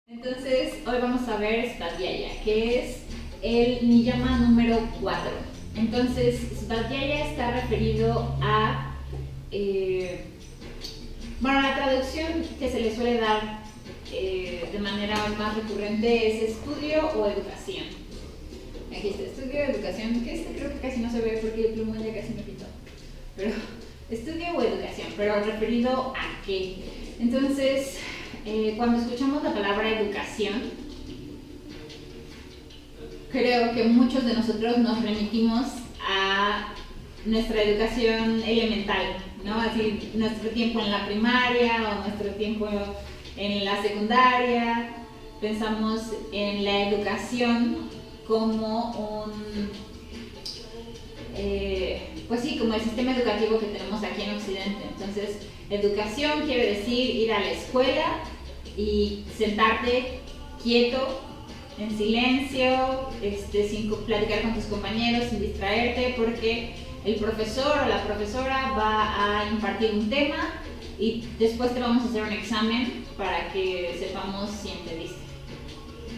Entonces, hoy vamos a ver Svadhyaya, que es el niyama número 4. Entonces, Svadhyaya está referido a, la traducción que se le suele dar de manera más recurrente es estudio o educación. Aquí está, estudio o educación, que creo que casi no se ve porque el plumón ya casi me pintó. Pero, estudio o educación, pero referido a qué. Entonces, cuando escuchamos la palabra educación, creo que muchos de nosotros nos remitimos a nuestra educación elemental, ¿no? Así, nuestro tiempo en la primaria o nuestro tiempo en la secundaria. Pensamos en la educación como como el sistema educativo que tenemos aquí en Occidente. Entonces, educación quiere decir ir a la escuela y sentarte quieto, en silencio, sin platicar con tus compañeros, sin distraerte, porque el profesor o la profesora va a impartir un tema y después te vamos a hacer un examen para que sepamos si entendiste.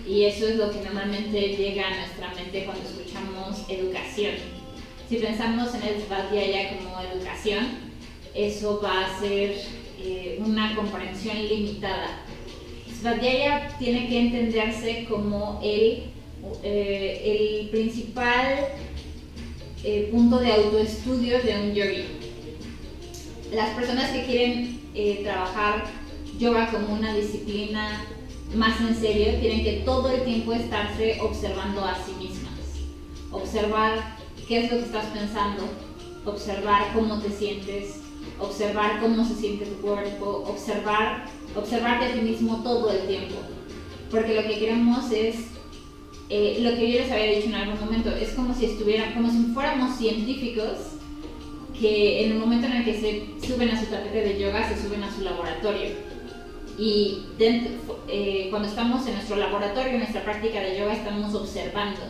Y eso es lo que normalmente llega a nuestra mente cuando escuchamos educación. Si pensamos en el Svadhyaya como educación, eso va a ser una comprensión limitada. Svadhyaya tiene que entenderse como el principal punto de autoestudio de un yogi. Las personas que quieren trabajar yoga como una disciplina más en serio tienen que todo el tiempo estarse observando a sí mismas, observar qué es lo que estás pensando, observar cómo te sientes, observar cómo se siente tu cuerpo, observarte a ti mismo todo el tiempo. Porque lo que queremos es, lo que yo les había dicho en algún momento, es como si fuéramos científicos que en el momento en el que se suben a su tapete de yoga, se suben a su laboratorio. Y cuando estamos en nuestro laboratorio, en nuestra práctica de yoga, estamos observando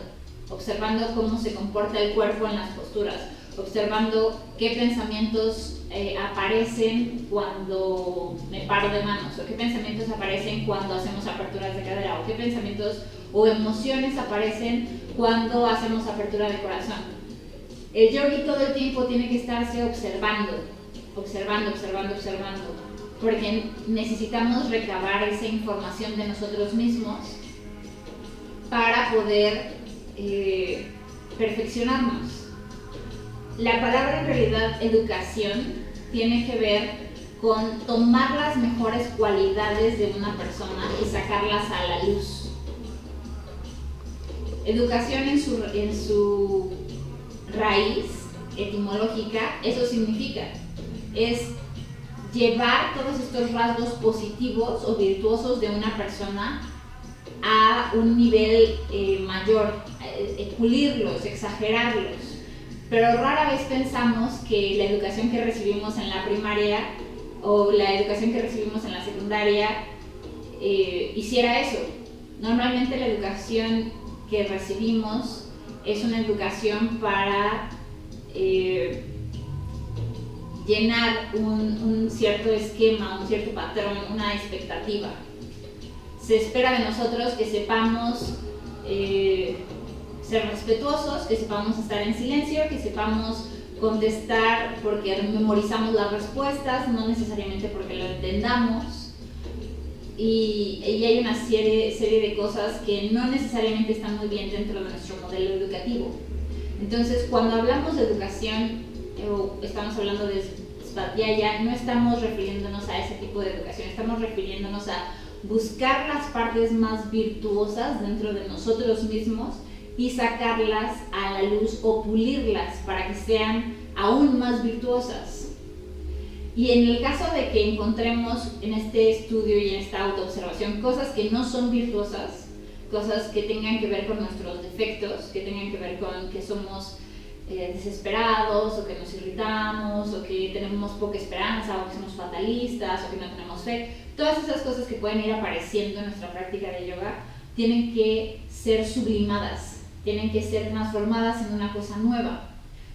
cómo se comporta el cuerpo en las posturas, observando qué pensamientos aparecen cuando me paro de manos, o qué pensamientos aparecen cuando hacemos aperturas de cadera, o qué pensamientos o emociones aparecen cuando hacemos apertura de corazón. El yogi todo el tiempo tiene que estarse observando, porque necesitamos recabar esa información de nosotros mismos para poder perfeccionarnos. La palabra en realidad educación tiene que ver con tomar las mejores cualidades de una persona y sacarlas a la luz. Educación en su raíz etimológica, eso significa, es llevar todos estos rasgos positivos o virtuosos de una persona a un nivel mayor, pulirlos, exagerarlos. Pero rara vez pensamos que la educación que recibimos en la primaria o la educación que recibimos en la secundaria hiciera eso. Normalmente la educación que recibimos es una educación para llenar un cierto esquema, un cierto patrón, una expectativa. Se espera de nosotros que sepamos ser respetuosos, que sepamos estar en silencio, que sepamos contestar porque memorizamos las respuestas, no necesariamente porque lo entendamos. Y hay una serie de cosas que no necesariamente están muy bien dentro de nuestro modelo educativo. Entonces, cuando hablamos de educación o estamos hablando de Svadhyaya, no estamos refiriéndonos a ese tipo de educación, estamos refiriéndonos a buscar las partes más virtuosas dentro de nosotros mismos y sacarlas a la luz o pulirlas para que sean aún más virtuosas. Y en el caso de que encontremos en este estudio y en esta autoobservación cosas que no son virtuosas, cosas que tengan que ver con nuestros defectos, que tengan que ver con que somos desesperados, o que nos irritamos, o que tenemos poca esperanza, o que somos fatalistas, o que no tenemos fe, todas esas cosas que pueden ir apareciendo en nuestra práctica de yoga tienen que ser sublimadas, tienen que ser transformadas en una cosa nueva.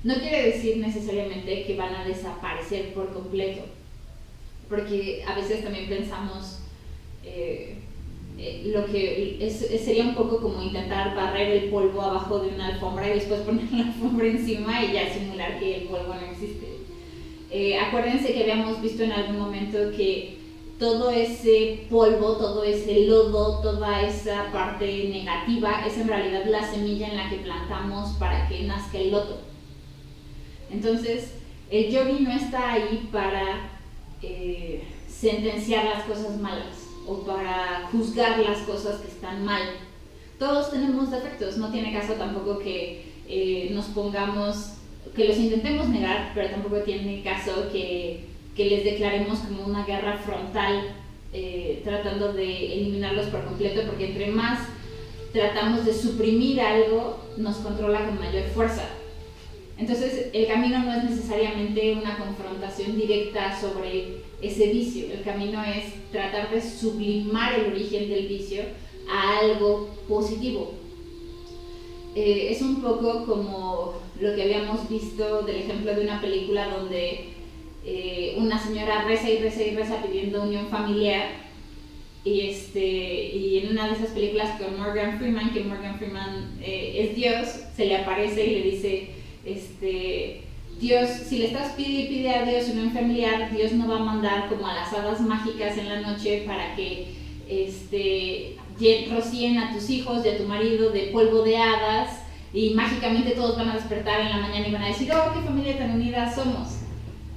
No quiere decir necesariamente que van a desaparecer por completo, porque a veces también pensamos lo que sería un poco como intentar barrer el polvo abajo de una alfombra y después poner la alfombra encima y ya simular que el polvo no existe. Acuérdense que habíamos visto en algún momento que todo ese polvo, todo ese lodo, toda esa parte negativa es en realidad la semilla en la que plantamos para que nazca el loto. Entonces, el yogi no está ahí para sentenciar las cosas malas o para juzgar las cosas que están mal. Todos tenemos defectos, no tiene caso tampoco que nos pongamos, que los intentemos negar, pero tampoco tiene caso que les declaremos como una guerra frontal, tratando de eliminarlos por completo, porque entre más tratamos de suprimir algo, nos controla con mayor fuerza. Entonces, el camino no es necesariamente una confrontación directa sobre ese vicio. El camino es tratar de sublimar el origen del vicio a algo positivo. Es un poco como lo que habíamos visto del ejemplo de una película donde una señora reza y reza y reza pidiendo unión familiar, y en una de esas películas con Morgan Freeman, que Morgan Freeman es Dios, se le aparece y le dice, Dios, si le estás pide a Dios unión familiar, Dios no va a mandar como a las hadas mágicas en la noche para que rocíen a tus hijos y a tu marido de polvo de hadas y mágicamente todos van a despertar en la mañana y van a decir, oh, qué familia tan unida somos.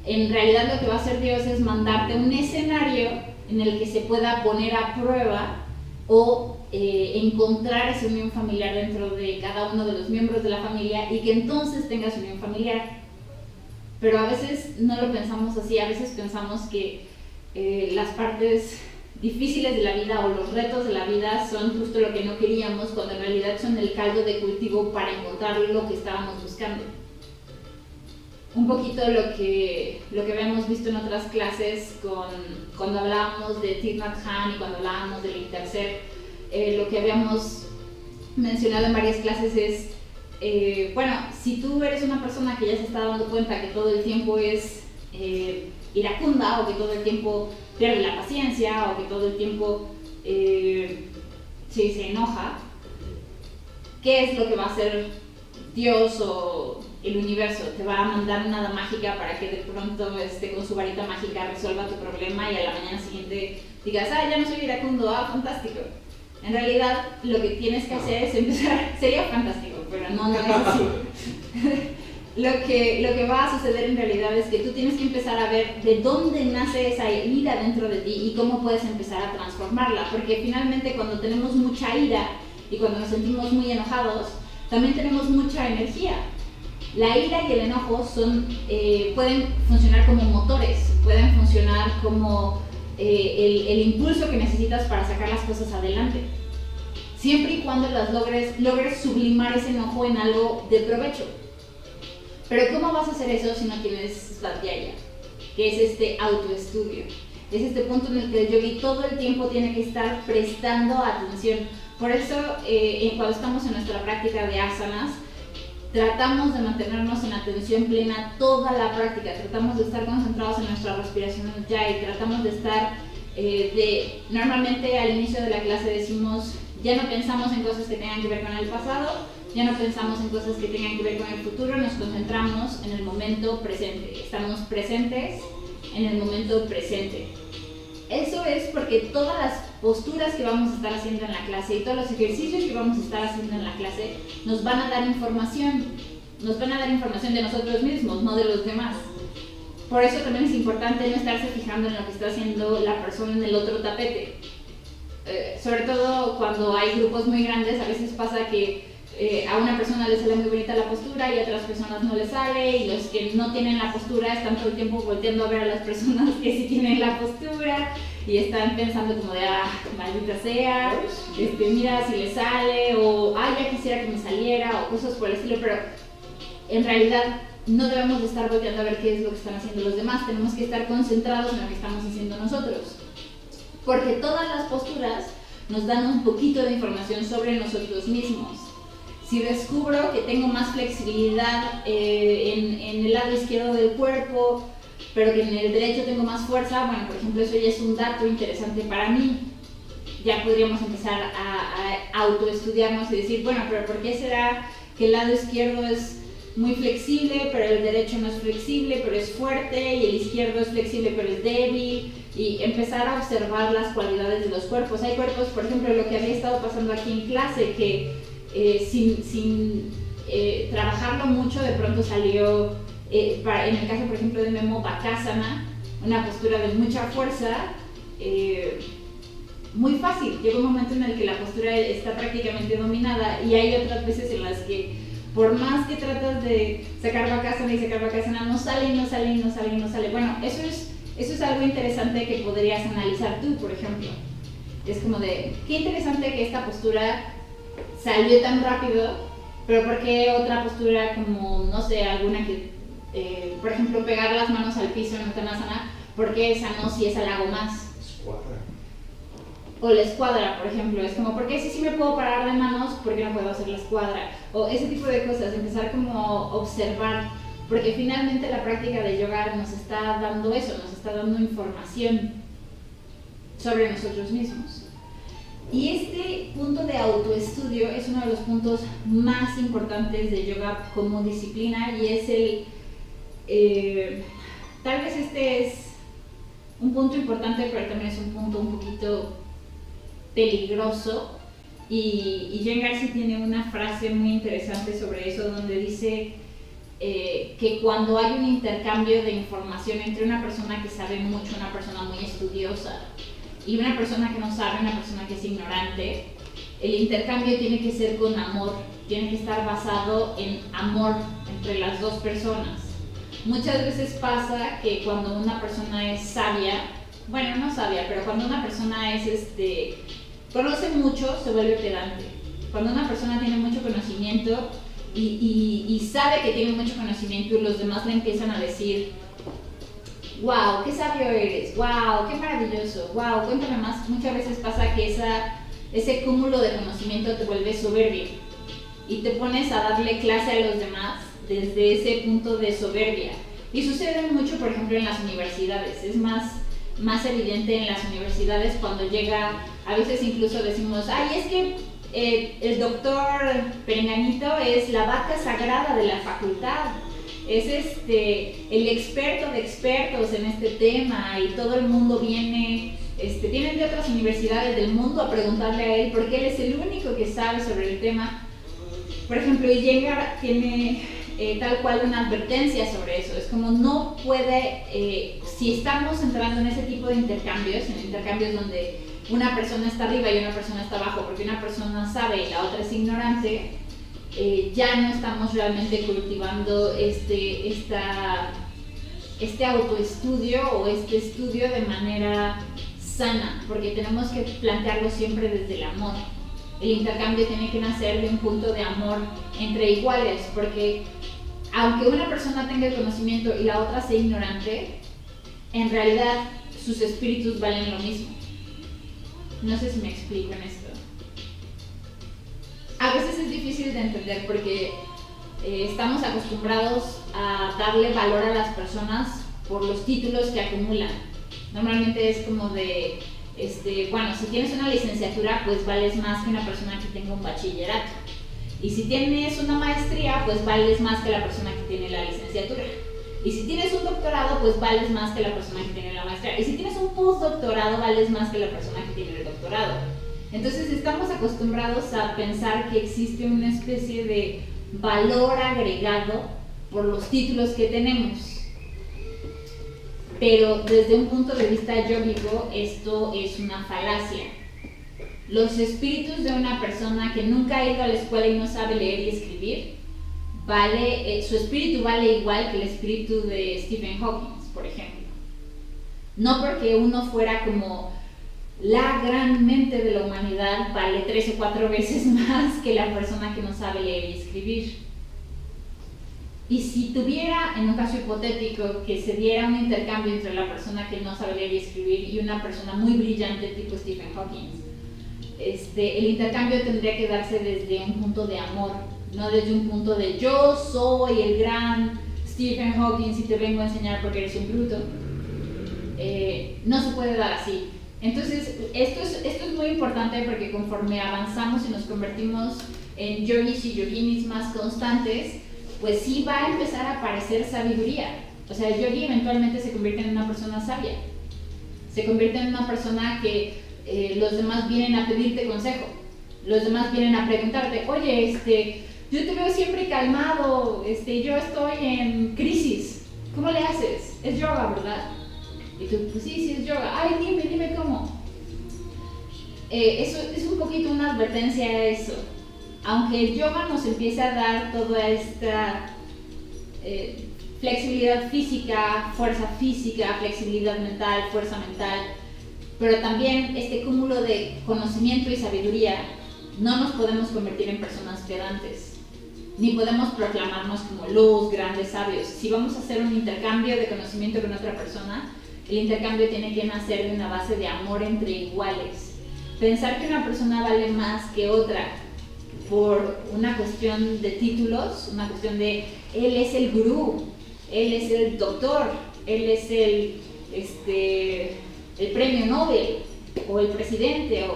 En realidad lo que va a hacer Dios es mandarte un escenario en el que se pueda poner a prueba o encontrar esa unión familiar dentro de cada uno de los miembros de la familia y que entonces tengas unión familiar. Pero a veces no lo pensamos así, a veces pensamos que las partes difíciles de la vida o los retos de la vida son justo lo que no queríamos, cuando en realidad son el caldo de cultivo para encontrar lo que estábamos buscando. Un poquito lo que habíamos visto en otras clases cuando hablábamos de Thich Nhat Hanh y cuando hablábamos del Intercept, lo que habíamos mencionado en varias clases es, bueno, si tú eres una persona que ya se está dando cuenta que todo el tiempo es iracunda o que todo el tiempo pierde la paciencia o que todo el tiempo se enoja, ¿qué es lo que va a hacer Dios o el universo? Te va a mandar una hada mágica para que de pronto con su varita mágica resuelva tu problema y a la mañana siguiente digas, ah, ya no soy iracundo, ah, fantástico. En realidad lo que tienes que hacer es empezar, sería fantástico, pero no es así. Lo que va a suceder en realidad es que tú tienes que empezar a ver de dónde nace esa ira dentro de ti y cómo puedes empezar a transformarla, porque finalmente cuando tenemos mucha ira y cuando nos sentimos muy enojados, también tenemos mucha energía. La ira y el enojo pueden funcionar como motores, pueden funcionar como el impulso que necesitas para sacar las cosas adelante, siempre y cuando logres sublimar ese enojo en algo de provecho. Pero ¿cómo vas a hacer eso si no tienes Svadhyaya? Que es este autoestudio. Es este punto en el que el yogi todo el tiempo tiene que estar prestando atención. Por eso, cuando estamos en nuestra práctica de asanas, tratamos de mantenernos en atención plena toda la práctica. Tratamos de estar concentrados en nuestra respiración ujjayi. Tratamos de estar, normalmente al inicio de la clase decimos, ya no pensamos en cosas que tengan que ver con el pasado, ya no pensamos en cosas que tengan que ver con el futuro, nos concentramos en el momento presente. Estamos presentes en el momento presente. Eso es porque todas las posturas que vamos a estar haciendo en la clase y todos los ejercicios que vamos a estar haciendo en la clase nos van a dar información. Nos van a dar información de nosotros mismos, no de los demás. Por eso también es importante no estarse fijando en lo que está haciendo la persona en el otro tapete. Sobre todo cuando hay grupos muy grandes, a veces pasa que a una persona le sale muy bonita la postura y a otras personas no le sale, y los que no tienen la postura están todo el tiempo volteando a ver a las personas que sí tienen la postura y están pensando como de, ah, maldita sea, mira si le sale, o ah, ya quisiera que me saliera, o cosas por el estilo. Pero en realidad no debemos de estar volteando a ver qué es lo que están haciendo los demás, tenemos que estar concentrados en lo que estamos haciendo nosotros, porque todas las posturas nos dan un poquito de información sobre nosotros mismos. Si descubro que tengo más flexibilidad en el lado izquierdo del cuerpo, pero que en el derecho tengo más fuerza, bueno, por ejemplo, eso ya es un dato interesante para mí. ya podríamos empezar a autoestudiarnos y decir, bueno, pero ¿por qué será que el lado izquierdo es muy flexible, pero el derecho no es flexible, pero es fuerte, y el izquierdo es flexible, pero es débil? Y empezar a observar las cualidades de los cuerpos. Hay cuerpos, por ejemplo, lo que había estado pasando aquí en clase, que sin trabajarlo mucho, de pronto salió, en el caso, por ejemplo, de Memo, Bakasana, una postura de mucha fuerza, muy fácil. Llega un momento en el que la postura está prácticamente dominada, y hay otras veces en las que por más que tratas de sacar Bakasana, no sale. Bueno, eso es algo interesante que podrías analizar tú, por ejemplo. Es como de, qué interesante que esta postura salió tan rápido, pero ¿por qué otra postura como, no sé, alguna que, por ejemplo, pegar las manos al piso en Uttanasana, ¿por qué esa no, si esa la hago más? Escuadra. O la escuadra, por ejemplo, es como, ¿por qué si sí me puedo parar de manos, por qué no puedo hacer la escuadra? O ese tipo de cosas, empezar como a observar, porque finalmente la práctica de yoga nos está dando eso, nos está dando información sobre nosotros mismos. Y este punto de autoestudio es uno de los puntos más importantes de yoga como disciplina, y es tal vez este es un punto importante, pero también es un punto un poquito peligroso, y Iyengar sí tiene una frase muy interesante sobre eso, donde dice que cuando hay un intercambio de información entre una persona que sabe mucho, una persona muy estudiosa, y una persona que no sabe, una persona que es ignorante, el intercambio tiene que ser con amor, tiene que estar basado en amor entre las dos personas. Muchas veces pasa que cuando una persona es sabia, bueno, no sabia, pero cuando una persona es conoce mucho, se vuelve pedante. Cuando una persona tiene mucho conocimiento y sabe que tiene mucho conocimiento, y los demás le empiezan a decir, wow, qué sabio eres, wow, qué maravilloso, wow, cuéntame más. Muchas veces pasa que ese cúmulo de conocimiento te vuelve soberbio y te pones a darle clase a los demás desde ese punto de soberbia. Y sucede mucho, por ejemplo, en las universidades. Es más evidente en las universidades cuando llega, a veces incluso decimos, ay, es que el doctor Perenganito es la vaca sagrada de la facultad, es el experto de expertos en este tema, y todo el mundo vienen de otras universidades del mundo a preguntarle a él porque él es el único que sabe sobre el tema. Por ejemplo, Iyengar tiene tal cual una advertencia sobre eso. Es como no puede, si estamos entrando en ese tipo de intercambios, en intercambios donde una persona está arriba y una persona está abajo, porque una persona sabe y la otra es ignorante, ya no estamos realmente cultivando este autoestudio o este estudio de manera sana, porque tenemos que plantearlo siempre desde el amor. El intercambio tiene que nacer de un punto de amor entre iguales, porque aunque una persona tenga el conocimiento y la otra sea ignorante, en realidad sus espíritus valen lo mismo. No sé si me explico en esto. A veces es difícil de entender porque estamos acostumbrados a darle valor a las personas por los títulos que acumulan. Normalmente es como de, bueno, si tienes una licenciatura, pues vales más que una persona que tenga un bachillerato. Y si tienes una maestría, pues vales más que la persona que tiene la licenciatura. Y si tienes un doctorado, pues vales más que la persona que tiene la maestría. Y si tienes un postdoctorado, vales más que la persona que tiene el doctorado. Entonces estamos acostumbrados a pensar que existe una especie de valor agregado por los títulos que tenemos. Pero desde un punto de vista yógico, esto es una falacia. Los espíritus de una persona que nunca ha ido a la escuela y no sabe leer y escribir, su espíritu vale igual que el espíritu de Stephen Hawking, por ejemplo. No porque uno fuera como la gran mente de la humanidad, vale 3 o 4 veces más que la persona que no sabe leer y escribir. Y si tuviera, en un caso hipotético, que se diera un intercambio entre la persona que no sabe leer y escribir y una persona muy brillante tipo Stephen Hawking, el intercambio tendría que darse desde un punto de amor, no desde un punto de yo soy el gran Stephen Hawking y te vengo a enseñar porque eres un bruto. No se puede dar así. Entonces, esto es muy importante porque conforme avanzamos y nos convertimos en yogis y yoginis más constantes, pues sí va a empezar a aparecer sabiduría. O sea, el yogi eventualmente se convierte en una persona sabia. Se convierte en una persona que los demás vienen a pedirte consejo. Los demás vienen a preguntarte, oye, yo te veo siempre calmado, yo estoy en crisis. ¿Cómo le haces? Es yoga, ¿verdad? Y tú, pues sí, es yoga. Ay, dime cómo. Eso es un poquito una advertencia a eso. Aunque el yoga nos empiece a dar toda esta flexibilidad física, fuerza física, flexibilidad mental, fuerza mental, pero también este cúmulo de conocimiento y sabiduría, no nos podemos convertir en personas pedantes, ni podemos proclamarnos como los grandes sabios. Si vamos a hacer un intercambio de conocimiento con otra persona, el intercambio tiene que nacer de una base de amor entre iguales. Pensar que una persona vale más que otra por una cuestión de títulos, una cuestión de él es el gurú, él es el doctor, él es el premio Nobel o el presidente,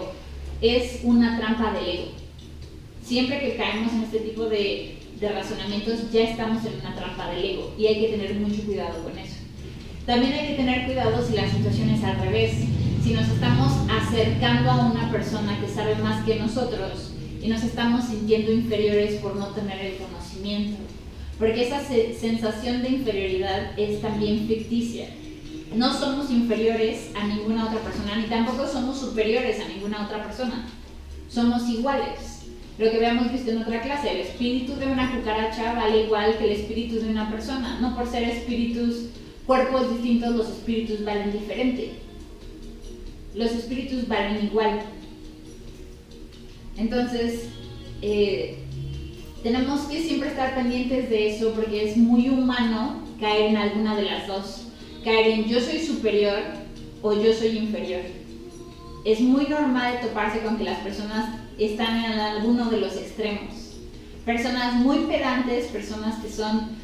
es una trampa del ego. Siempre que caemos en este tipo de razonamientos ya estamos en una trampa del ego y hay que tener mucho cuidado con eso. También hay que tener cuidado si la situación es al revés, si nos estamos acercando a una persona que sabe más que nosotros y nos estamos sintiendo inferiores por no tener el conocimiento, porque esa sensación de inferioridad es también ficticia. No somos inferiores a ninguna otra persona, ni tampoco somos superiores a ninguna otra persona. Somos iguales. Lo que habíamos visto en otra clase, el espíritu de una cucaracha vale igual que el espíritu de una persona. No por ser cuerpos distintos, los espíritus valen diferente. Los espíritus valen igual. Entonces, tenemos que siempre estar pendientes de eso porque es muy humano caer en alguna de las dos. Caer en yo soy superior o yo soy inferior. Es muy normal toparse con que las personas están en alguno de los extremos. Personas muy pedantes, personas que son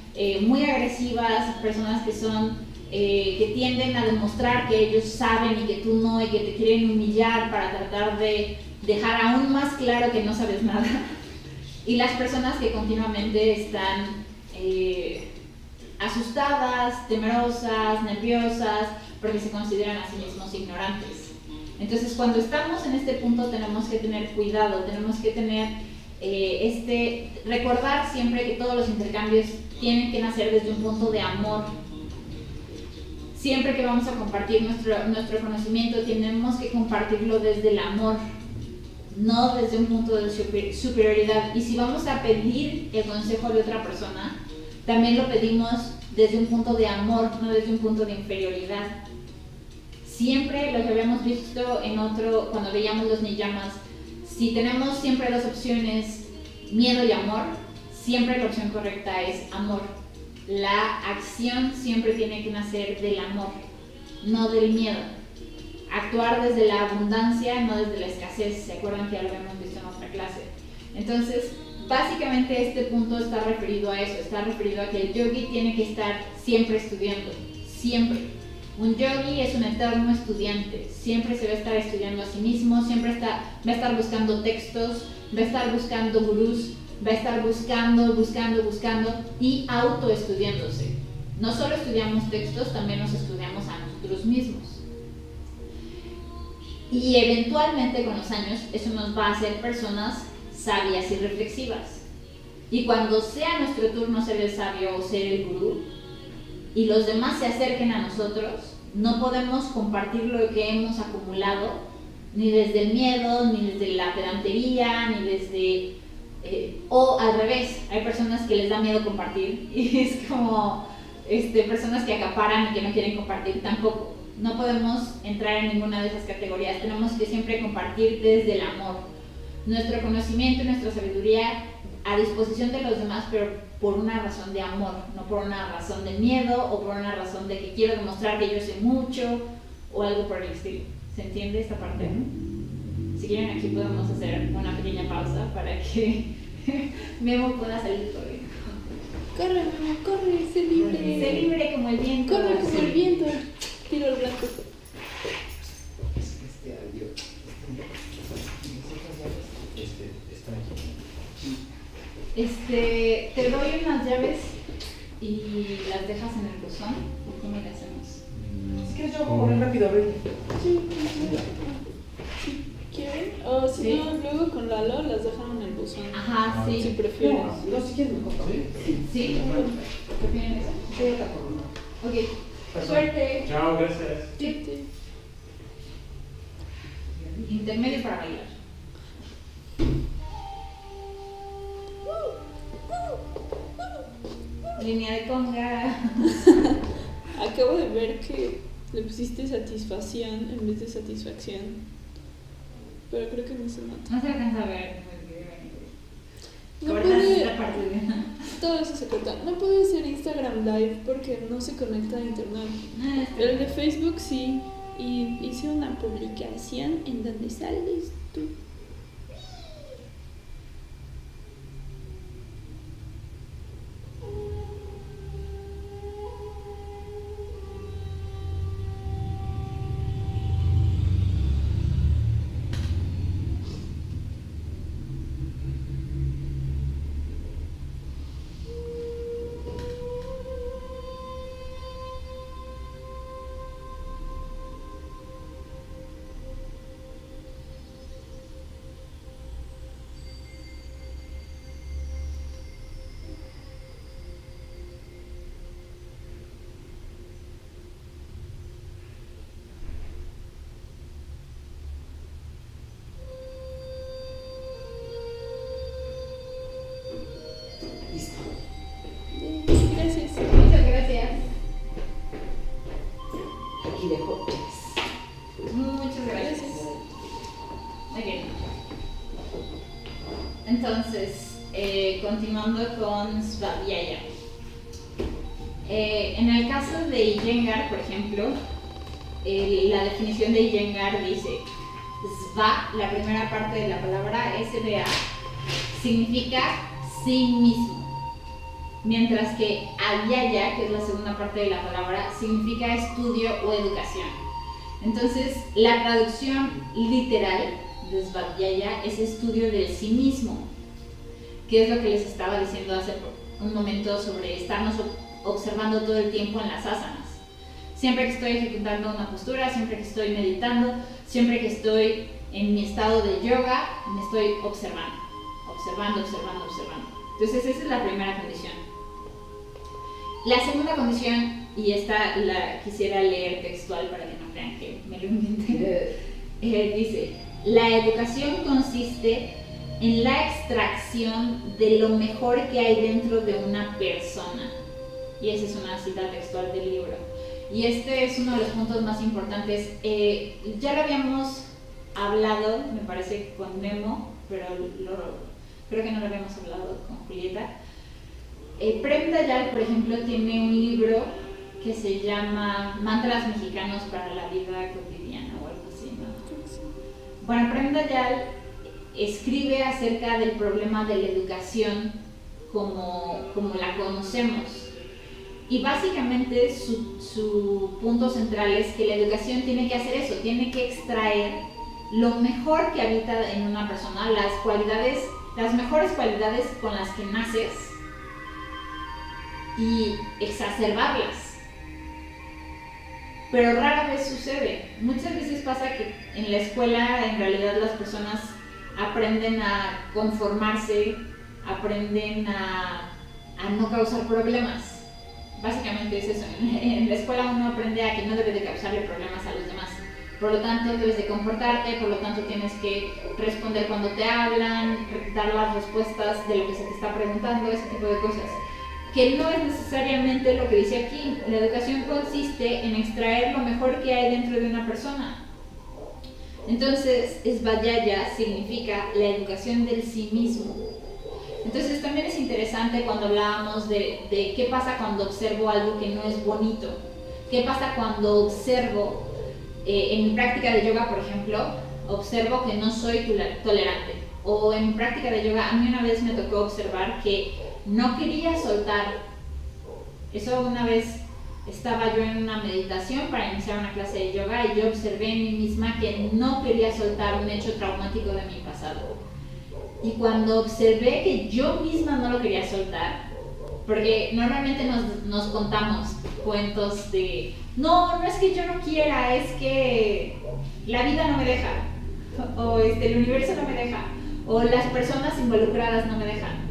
muy agresivas, personas que tienden a demostrar que ellos saben y que tú no, y que te quieren humillar para tratar de dejar aún más claro que no sabes nada. Y las personas que continuamente están asustadas, temerosas, nerviosas, porque se consideran a sí mismos ignorantes. Entonces, cuando estamos en este punto tenemos que tener cuidado, tenemos que tener recordar siempre que todos los intercambios tienen que nacer desde un punto de amor. Siempre que vamos a compartir nuestro conocimiento, tenemos que compartirlo desde el amor, no desde un punto de superioridad. Y si vamos a pedir el consejo de otra persona, también lo pedimos desde un punto de amor, no desde un punto de inferioridad. Siempre lo que habíamos visto cuando veíamos los niyamas, si tenemos siempre dos opciones, miedo y amor, siempre la opción correcta es amor. La acción siempre tiene que nacer del amor, no del miedo. Actuar desde la abundancia, no desde la escasez. ¿Se acuerdan que ya lo habíamos visto en otra clase? Entonces, básicamente este punto está referido a eso, está referido a que el yogi tiene que estar siempre estudiando, siempre. Un yogi es un eterno estudiante, siempre se va a estar estudiando a sí mismo, siempre va a estar buscando textos, va a estar buscando gurús, va a estar buscando y autoestudiándose. No solo estudiamos textos, también nos estudiamos a nosotros mismos. Y eventualmente con los años eso nos va a hacer personas sabias y reflexivas. Y cuando sea nuestro turno ser el sabio o ser el gurú, y los demás se acerquen a nosotros, no podemos compartir lo que hemos acumulado, ni desde el miedo, ni desde la pedantería, ni desde... o al revés, hay personas que les da miedo compartir, y es como personas que acaparan y que no quieren compartir tampoco. No podemos entrar en ninguna de esas categorías, tenemos que siempre compartir desde el amor. Nuestro conocimiento y nuestra sabiduría a disposición de los demás, pero por una razón de amor, no por una razón de miedo o por una razón de que quiero demostrar que yo sé mucho o algo por el estilo. ¿Se entiende esta parte? Si quieren, aquí podemos hacer una pequeña pausa para que Memo pueda salir corriendo. Corre, Memo, corre, sé libre. Sé libre como el viento. Corre como el viento. Tiro el blanco. Te doy unas llaves y las dejas en el buzón. ¿Cómo le hacemos? Si quieres yo voy a poner rápido a ver. Sí, si quieren. O si Sí. no, luego con Lalo las dejan en el buzón. Ajá, Si sí. prefieres. No, si quieres mejor. ¿Sí? ¿Qué opinan de eso? Sí, está por uno. Ok. Suerte. Chao, gracias. Sí. Sí. Intermedio para bailar. Línea de conga. Acabo de ver que le pusiste satisfacción en vez de satisfacción. Pero creo que no se nota. No se alcanza a ver. No Ahorita es puede, esta parte de... todo eso se corta. No puede ser Instagram Live porque no se conecta a internet. El de Facebook sí. Y hice una publicación en donde sales tú. Listo. Gracias. Muchas gracias. Aquí dejo llaves. Muchas gracias. Gracias. Muy bien. Entonces, continuando con Svadhyaya. En el caso de Iyengar, por ejemplo, la definición de Iyengar dice: Sva, la primera parte de la palabra SVA, significa sí mismo. Mientras que Avyaya, que es la segunda parte de la palabra, significa estudio o educación. Entonces, la traducción literal de Svadhyaya es estudio del sí mismo, que es lo que les estaba diciendo hace un momento sobre estarnos observando todo el tiempo en las asanas. Siempre que estoy ejecutando una postura, siempre que estoy meditando, siempre que estoy en mi estado de yoga, me estoy observando. Entonces esa es la primera condición. La segunda condición, y esta la quisiera leer textual para que no crean que me lo inventé, dice: la educación consiste en la extracción de lo mejor que hay dentro de una persona. Y esa es una cita textual del libro. Y este es uno de los puntos más importantes. Ya lo habíamos hablado, me parece, con Memo, pero creo que no lo habíamos hablado con Julieta. Prem Dayal, por ejemplo, tiene un libro que se llama Mantras Mexicanos para la Vida Cotidiana o algo así, ¿no? Bueno, Prem Dayal escribe acerca del problema de la educación como la conocemos. Y básicamente su punto central es que la educación tiene que hacer eso, tiene que extraer lo mejor que habita en una persona, las mejores cualidades con las que naces y exacerbarlas. Pero rara vez sucede. Muchas veces pasa que en la escuela en realidad las personas aprenden a conformarse, aprenden a no causar problemas. Básicamente es eso. En la escuela uno aprende a que no debe de causarle problemas a los demás. Por lo tanto, debes de comportarte, por lo tanto tienes que responder cuando te hablan, dar las respuestas de lo que se te está preguntando, ese tipo de cosas. Que no es necesariamente lo que dice aquí. La educación consiste en extraer lo mejor que hay dentro de una persona. Entonces, Svadhyaya significa la educación del sí mismo. Entonces también es interesante cuando hablábamos de qué pasa cuando observo algo que no es bonito. ¿Qué pasa cuando observo, en mi práctica de yoga, por ejemplo, observo que no soy tolerante? O en mi práctica de yoga, a mí una vez me tocó observar que no quería soltar. Eso una vez estaba yo en una meditación para iniciar una clase de yoga y yo observé en mí misma que no quería soltar un hecho traumático de mi pasado. Y cuando observé que yo misma no lo quería soltar, porque normalmente nos contamos cuentos de no es que yo no quiera, es que la vida no me deja, o el universo no me deja, o las personas involucradas no me dejan.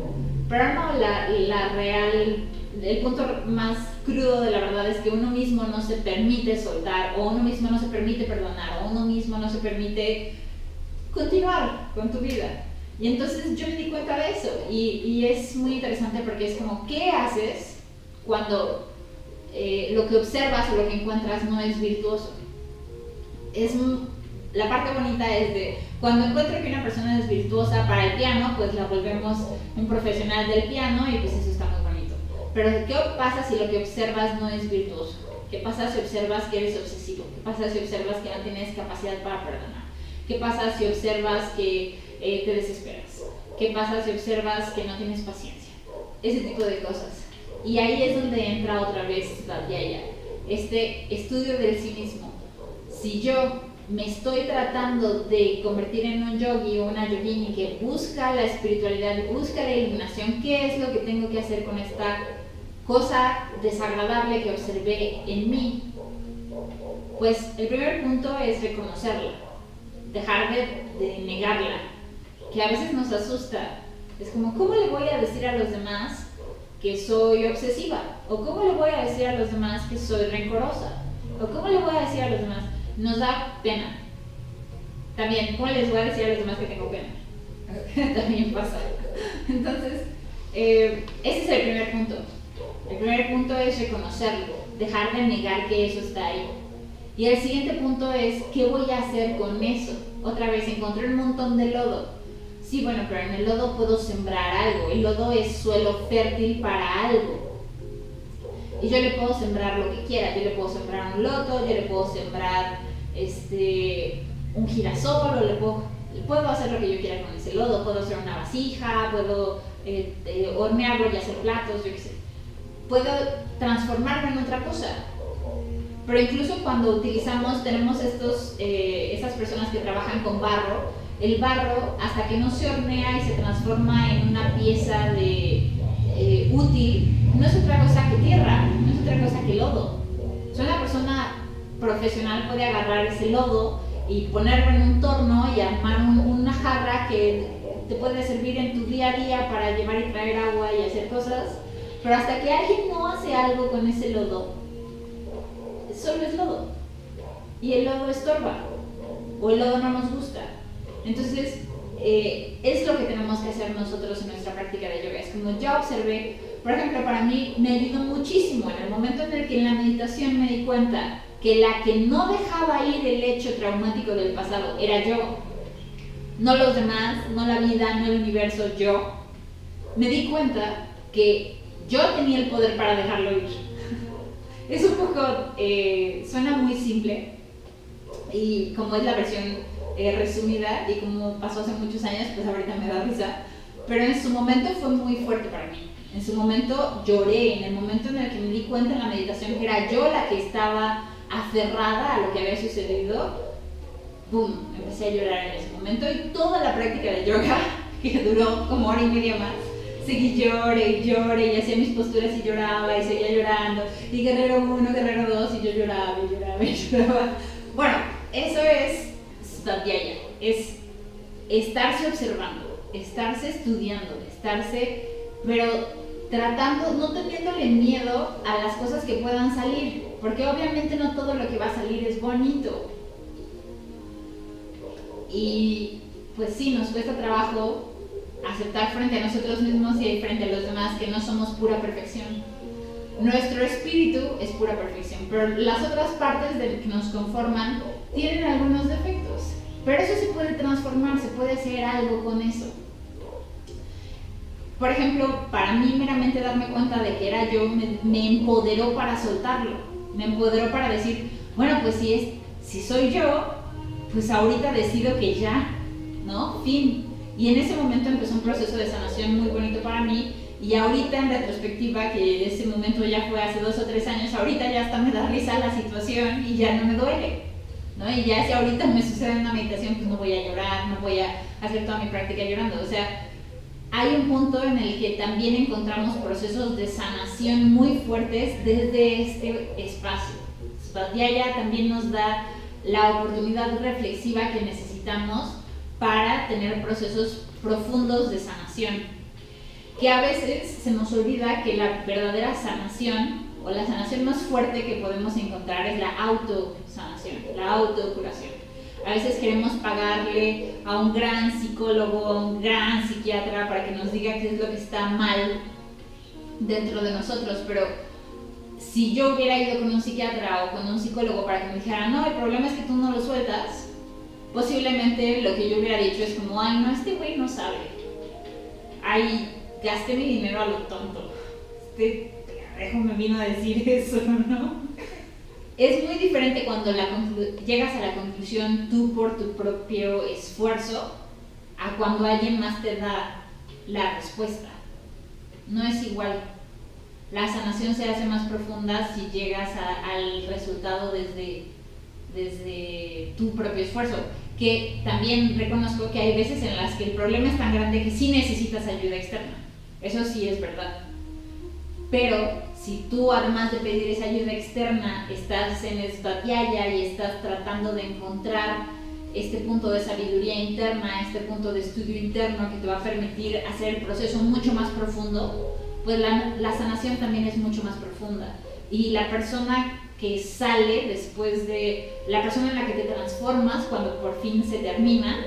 Pero no, la real, el punto más crudo de la verdad es que uno mismo no se permite soltar, o uno mismo no se permite perdonar, o uno mismo no se permite continuar con tu vida. Y entonces yo me di cuenta de eso, y es muy interesante porque es como, ¿qué haces cuando lo que observas o lo que encuentras no es virtuoso? La parte bonita es de, cuando encuentro que una persona es virtuosa para el piano, pues la volvemos un profesional del piano y pues eso está muy bonito. Pero ¿qué pasa si lo que observas no es virtuoso? ¿Qué pasa si observas que eres obsesivo? ¿Qué pasa si observas que no tienes capacidad para perdonar? ¿Qué pasa si observas que te desesperas? ¿Qué pasa si observas que no tienes paciencia? Ese tipo de cosas. Y ahí es donde entra otra vez Svadhyaya, este estudio del sí mismo. Si yo me estoy tratando de convertir en un yogi o una yogini que busca la espiritualidad, busca la iluminación, ¿qué es lo que tengo que hacer con esta cosa desagradable que observé en mí? Pues el primer punto es reconocerla, dejar de negarla, que a veces nos asusta. Es como, ¿cómo le voy a decir a los demás que soy obsesiva? ¿O cómo le voy a decir a los demás que soy rencorosa? ¿O cómo le voy a decir a los demás? Nos da pena. También, ¿cómo les voy a decir a los demás que tengo pena? También pasa. Entonces, ese es el primer punto. El primer punto es reconocerlo, dejar de negar que eso está ahí. Y el siguiente punto es, ¿qué voy a hacer con eso? Otra vez, encontré un montón de lodo. Sí, bueno, pero en el lodo puedo sembrar algo. El lodo es suelo fértil para algo. Y yo le puedo sembrar lo que quiera. Yo le puedo sembrar un loto, yo le puedo sembrar un girasol, o puedo hacer lo que yo quiera con ese lodo. Puedo hacer una vasija, puedo hornearlo y hacer platos, yo qué sé. Puedo transformarlo en otra cosa. Pero incluso cuando tenemos estas personas que trabajan con barro, el barro, hasta que no se hornea y se transforma en una pieza útil, no es otra cosa que tierra, no es otra cosa que lodo. O sea, una persona profesional puede agarrar ese lodo y ponerlo en un torno y armar una jarra que te puede servir en tu día a día para llevar y traer agua y hacer cosas, pero hasta que alguien no hace algo con ese lodo, solo es lodo. Y el lodo estorba, o el lodo no nos gusta. Entonces, es lo que tenemos que hacer nosotros en nuestra práctica de yoga. Es como ya observé, por ejemplo, para mí me ayudó muchísimo en el momento en el que en la meditación me di cuenta que la que no dejaba ir el hecho traumático del pasado era yo, no los demás, no la vida, no el universo, yo. Me di cuenta que yo tenía el poder para dejarlo ir. Es un poco, suena muy simple, y como es la versión resumida y como pasó hace muchos años, pues ahorita me da risa, pero en su momento fue muy fuerte para mí. En su momento lloré, en el momento en el que me di cuenta en la meditación que era yo la que estaba aferrada a lo que había sucedido, ¡boom! Empecé a llorar en ese momento, y toda la práctica de yoga, que duró como hora y media más, seguí llore y hacía mis posturas y lloraba y seguía llorando, y guerrero 1, guerrero 2, y yo lloraba y lloraba y lloraba. Bueno, eso es Svadhyaya, es estarse observando, estarse estudiando, pero tratando, no teniéndole miedo a las cosas que puedan salir, porque obviamente no todo lo que va a salir es bonito. Y pues sí, nos cuesta trabajo aceptar frente a nosotros mismos y frente a los demás que no somos pura perfección. Nuestro espíritu es pura perfección, pero las otras partes que nos conforman tienen algunos defectos. Pero eso se puede transformar, se puede hacer algo con eso. Por ejemplo, para mí meramente darme cuenta de que era yo me empoderó para soltarlo. Me empoderó para decir, bueno, pues si soy yo, pues ahorita decido que ya, ¿no? Fin. Y en ese momento empezó un proceso de sanación muy bonito para mí, y ahorita en retrospectiva, que ese momento ya fue hace 2 o 3 años, ahorita ya hasta me da risa la situación y ya no me duele. ¿no? Y ya si ahorita me sucede una meditación, pues no voy a llorar, no voy a hacer toda mi práctica llorando. O sea, hay un punto en el que también encontramos procesos de sanación muy fuertes desde este espacio. Svadhyaya también nos da la oportunidad reflexiva que necesitamos para tener procesos profundos de sanación. Que a veces se nos olvida que la verdadera sanación o la sanación más fuerte que podemos encontrar es la autosanación, la autocuración. A veces queremos pagarle a un gran psicólogo, a un gran psiquiatra para que nos diga qué es lo que está mal dentro de nosotros, pero si yo hubiera ido con un psiquiatra o con un psicólogo para que me dijera, no, el problema es que tú no lo sueltas, posiblemente lo que yo hubiera dicho es como, ay, no, este güey no sabe. Ay, gasté mi dinero a lo tonto. Este pendejo me vino a decir eso, ¿no? Es muy diferente cuando llegas a la conclusión tú por tu propio esfuerzo a cuando alguien más te da la respuesta. No es igual. La sanación se hace más profunda si llegas al resultado desde tu propio esfuerzo. Que también reconozco que hay veces en las que el problema es tan grande que sí necesitas ayuda externa. Eso sí es verdad. Pero si tú, además de pedir esa ayuda externa, estás en svadhyaya y estás tratando de encontrar este punto de sabiduría interna, este punto de estudio interno que te va a permitir hacer el proceso mucho más profundo, pues la sanación también es mucho más profunda. Y la persona que sale después de, la persona en la que te transformas cuando por fin se termina,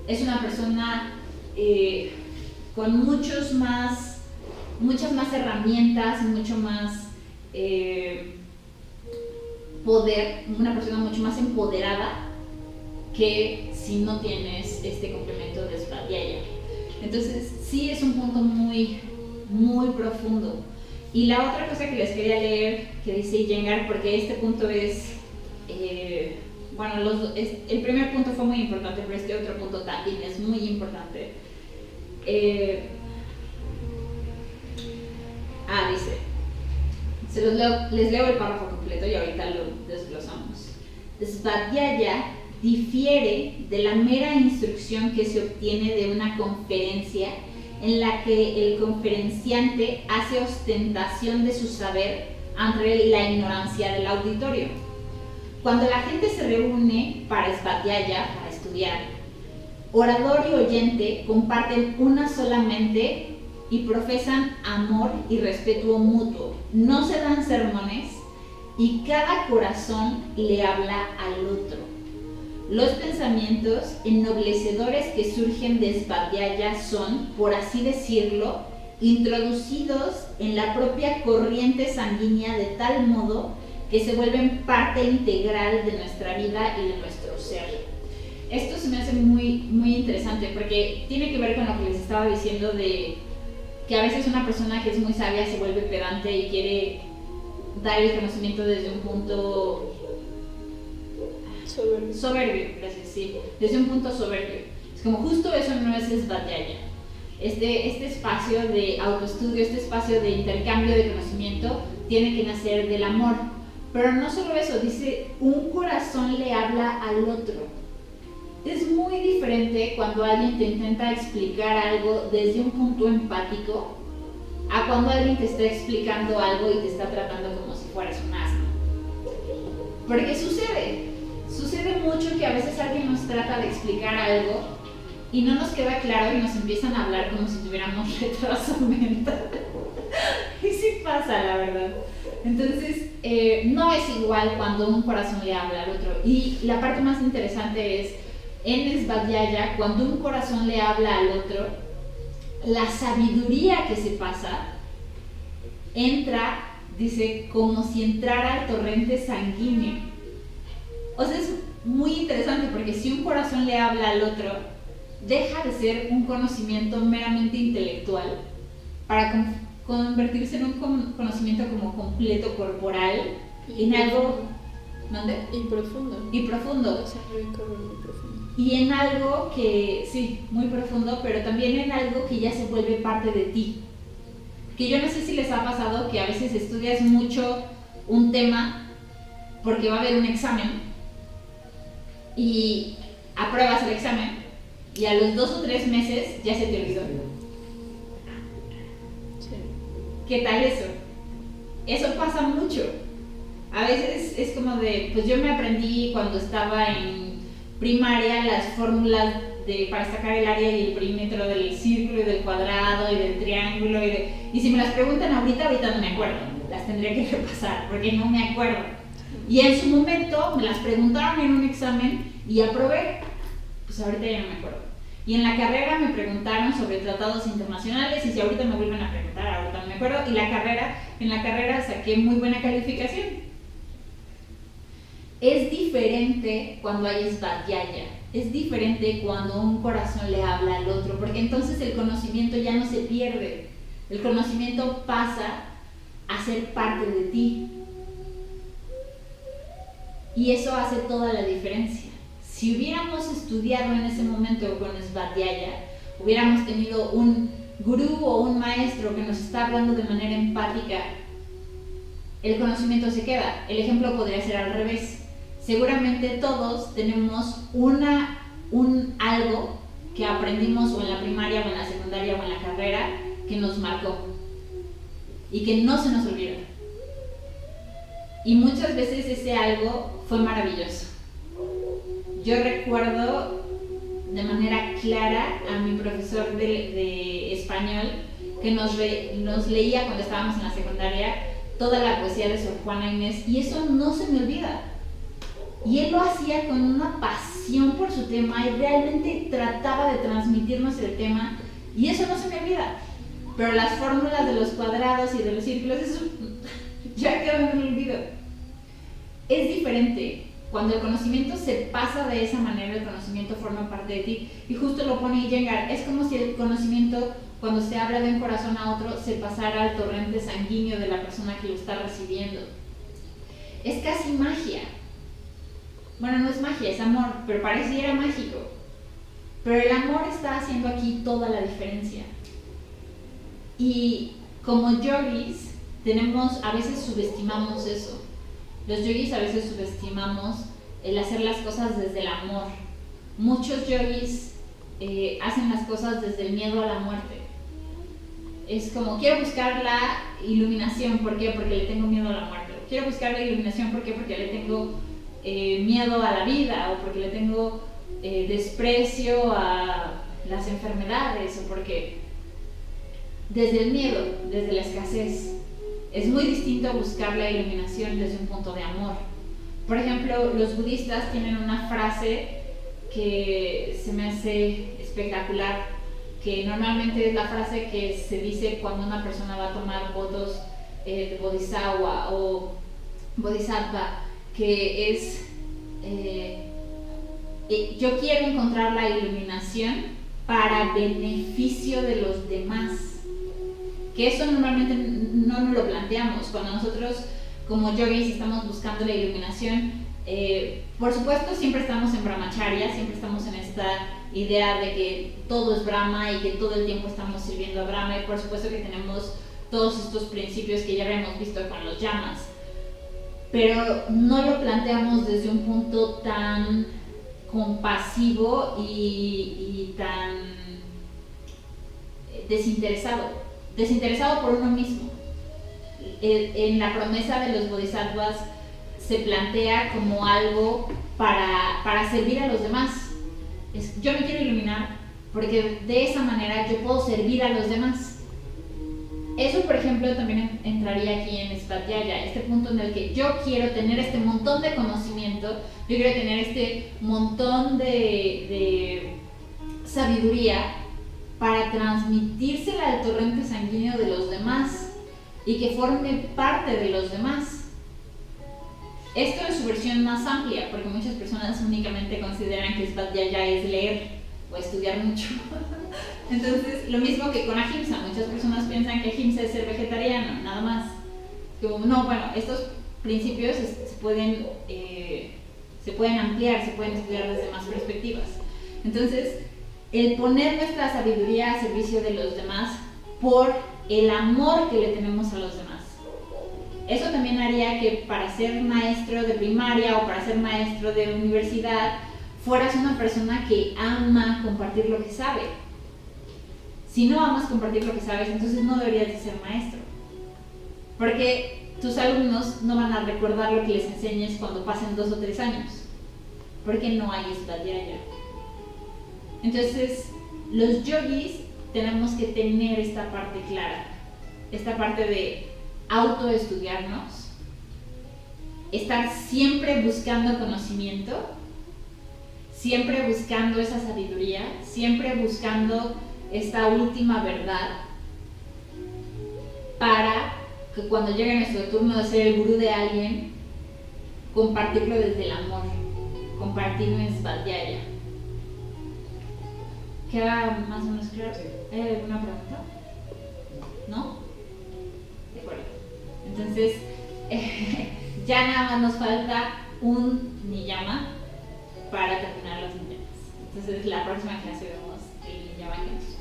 es una persona con muchas más herramientas, mucho más poder, una persona mucho más empoderada que si no tienes este complemento de svadhyaya. Entonces sí es un punto muy, muy profundo. Y la otra cosa que les quería leer, que dice Iyengar, porque este punto es, el primer punto fue muy importante, pero este otro punto también es muy importante. Dice, les leo el párrafo completo y ahorita lo desglosamos. Svadhyaya difiere de la mera instrucción que se obtiene de una conferencia en la que el conferenciante hace ostentación de su saber ante la ignorancia del auditorio. Cuando la gente se reúne para svadhyaya, para estudiar, orador y oyente comparten una sola mente y profesan amor y respeto mutuo. No se dan sermones y cada corazón le habla al otro. Los pensamientos ennoblecedores que surgen de svadhyaya son, por así decirlo, introducidos en la propia corriente sanguínea de tal modo que se vuelven parte integral de nuestra vida y de nuestro ser. Esto se me hace muy, muy interesante porque tiene que ver con lo que les estaba diciendo de que a veces una persona que es muy sabia se vuelve pedante y quiere dar el conocimiento desde un punto soberbio, gracias, sí, desde un punto soberbio. Es como justo eso no es svadhyaya. Este espacio de autoestudio, este espacio de intercambio de conocimiento tiene que nacer del amor. Pero no solo eso, dice, un corazón le habla al otro. Es muy diferente cuando alguien te intenta explicar algo desde un punto empático a cuando alguien te está explicando algo y te está tratando como si fueras un asno. Porque sucede mucho que a veces alguien nos trata de explicar algo y no nos queda claro y nos empiezan a hablar como si tuviéramos retraso mental. Y sí pasa, la verdad. Entonces, no es igual cuando un corazón le habla al otro. Y la parte más interesante es, en svadhyaya, cuando un corazón le habla al otro, la sabiduría que se pasa entra, dice, como si entrara al torrente sanguíneo. O sea, es muy interesante porque si un corazón le habla al otro, deja de ser un conocimiento meramente intelectual para convertirse en un conocimiento como completo corporal, en algo... ¿Dónde? Y profundo. Y profundo. O sea, muy profundo. Y en algo que, sí, muy profundo, pero también en algo que ya se vuelve parte de ti. Que yo no sé si les ha pasado que a veces estudias mucho un tema porque va a haber un examen y apruebas el examen y a los 2 o 3 meses ya se te olvidó. Sí. ¿Qué tal eso? Eso pasa mucho. A veces es como de, pues yo me aprendí cuando estaba en primaria las fórmulas para sacar el área y el perímetro del círculo y del cuadrado y del triángulo y si me las preguntan ahorita no me acuerdo, las tendría que repasar porque no me acuerdo. Y en su momento me las preguntaron en un examen y aprobé, pues ahorita ya no me acuerdo. Y en la carrera me preguntaron sobre tratados internacionales y si ahorita me vuelven a preguntar, ahorita no me acuerdo. Y en la carrera saqué muy buena calificación. Es diferente cuando hay svadhyaya, es diferente cuando un corazón le habla al otro, porque entonces el conocimiento ya no se pierde, el conocimiento pasa a ser parte de ti. Y eso hace toda la diferencia. Si hubiéramos estudiado en ese momento con svadhyaya, hubiéramos tenido un gurú o un maestro que nos está hablando de manera empática, el conocimiento se queda. El ejemplo podría ser al revés. Seguramente todos tenemos algo que aprendimos o en la primaria o en la secundaria o en la carrera que nos marcó y que no se nos olvida. Y muchas veces ese algo fue maravilloso. Yo recuerdo de manera clara a mi profesor de español que nos leía cuando estábamos en la secundaria toda la poesía de Sor Juana Inés y eso no se me olvida. Y él lo hacía con una pasión por su tema y realmente trataba de transmitirnos el tema y eso no se me olvida. Pero las fórmulas de los cuadrados y de los círculos, eso ya quedó en el olvido. Es diferente. Cuando el conocimiento se pasa de esa manera, el conocimiento forma parte de ti. Y justo lo pone Iyengar, es como si el conocimiento, cuando se habla de un corazón a otro, se pasara al torrente sanguíneo de la persona que lo está recibiendo. Es casi magia. Bueno, no es magia, es amor, pero pareciera mágico. Pero el amor está haciendo aquí toda la diferencia. Y como yogis, a veces subestimamos eso. Los yogis a veces subestimamos el hacer las cosas desde el amor. Muchos yogis hacen las cosas desde el miedo a la muerte. Es como, quiero buscar la iluminación, ¿por qué? Porque le tengo miedo a la muerte. Quiero buscar la iluminación, ¿por qué? Porque le tengo miedo a la vida, o porque le tengo desprecio a las enfermedades, o porque desde el miedo, desde la escasez. Es muy distinto buscar la iluminación desde un punto de amor. Por ejemplo, los budistas tienen una frase que se me hace espectacular, que normalmente es la frase que se dice cuando una persona va a tomar votos de bodhisattva o bodhisattva, que es yo quiero encontrar la iluminación para beneficio de los demás. Que eso normalmente no nos lo planteamos. Cuando nosotros como yogis estamos buscando la iluminación, por supuesto siempre estamos en brahmacharya, siempre estamos en esta idea de que todo es Brahma y que todo el tiempo estamos sirviendo a Brahma, y por supuesto que tenemos todos estos principios que ya habíamos visto con los yamas, pero no lo planteamos desde un punto tan compasivo y tan desinteresado por uno mismo. En la promesa de los bodhisattvas se plantea como algo para servir a los demás. Yo me quiero iluminar porque de esa manera yo puedo servir a los demás. Eso, por ejemplo, también entraría aquí en svadhyaya, este punto en el que yo quiero tener este montón de conocimiento, yo quiero tener este montón de sabiduría para transmitírsela al torrente sanguíneo de los demás y que forme parte de los demás. Esto es su versión más amplia, porque muchas personas únicamente consideran que svadhyaya es leer o estudiar mucho. Entonces, lo mismo que con ahimsa, muchas personas piensan que ahimsa es ser vegetariano, nada más. No, bueno, estos principios se pueden ampliar, se pueden estudiar desde más perspectivas. Entonces, el poner nuestra sabiduría a servicio de los demás por el amor que le tenemos a los demás. Eso también haría que para ser maestro de primaria o para ser maestro de universidad fueras una persona que ama compartir lo que sabe. Si no amas compartir lo que sabes, entonces no deberías de ser maestro. Porque tus alumnos no van a recordar lo que les enseñes cuando pasen 2 o 3 años. Porque no hay Svadhyaya. Entonces, los yogis tenemos que tener esta parte clara. Esta parte de autoestudiarnos. Estar siempre buscando conocimiento. Siempre buscando esa sabiduría. Siempre buscando esta última verdad. Para que cuando llegue nuestro turno de ser el gurú de alguien, compartirlo desde el amor, compartirlo en Svadhyaya. ¿Queda más o menos claro? ¿Hay alguna pregunta? ¿No? De acuerdo. Entonces, ya nada más nos falta un niyama para terminar los intentos. Entonces, la próxima clase vemos el niyama que nos